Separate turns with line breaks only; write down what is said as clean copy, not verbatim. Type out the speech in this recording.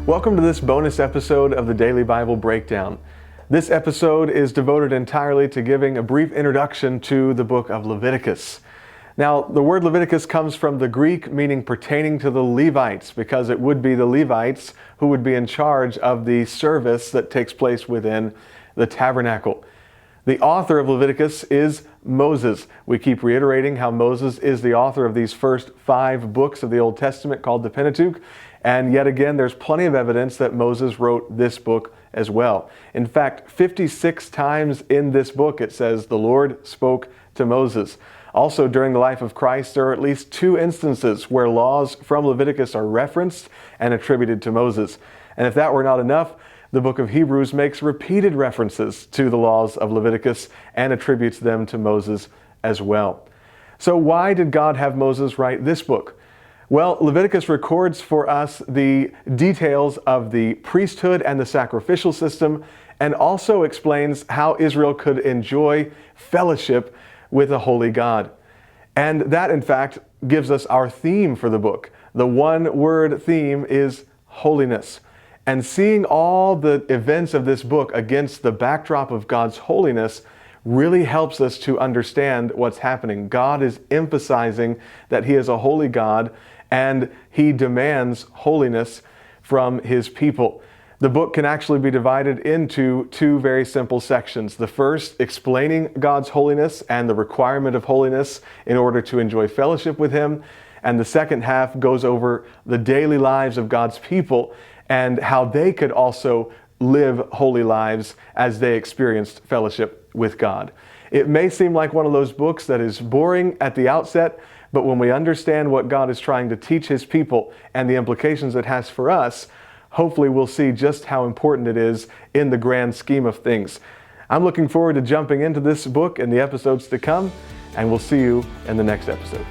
Welcome to this bonus episode of the Daily Bible Breakdown. This episode is devoted entirely to giving a brief introduction to the book of Leviticus. Now, the word Leviticus comes from the Greek meaning pertaining to the Levites, because it would be the Levites who would be in charge of the service that takes place within the tabernacle. The author of Leviticus is Moses. We keep reiterating how Moses is the author of these first 5 books of the Old Testament called the Pentateuch. And yet again, there's plenty of evidence that Moses wrote this book as well. In fact, 56 times in this book it says the Lord spoke to Moses. Also, during the life of Christ, there are at least 2 instances where laws from Leviticus are referenced and attributed to Moses. And if that were not enough, the book of Hebrews makes repeated references to the laws of Leviticus and attributes them to Moses as well. So why did God have Moses write this book? Well, Leviticus records for us the details of the priesthood and the sacrificial system, and also explains how Israel could enjoy fellowship with a holy God. And that, in fact, gives us our theme for the book. The one-word theme is holiness. And seeing all the events of this book against the backdrop of God's holiness really helps us to understand what's happening. God is emphasizing that He is a holy God, and He demands holiness from His people. The book can actually be divided into 2 very simple sections. The first, explaining God's holiness and the requirement of holiness in order to enjoy fellowship with Him. And the second half goes over the daily lives of God's people and how they could also live holy lives as they experienced fellowship with God. It may seem like one of those books that is boring at the outset, but when we understand what God is trying to teach His people and the implications it has for us, hopefully we'll see just how important it is in the grand scheme of things. I'm looking forward to jumping into this book in the episodes to come, and we'll see you in the next episode.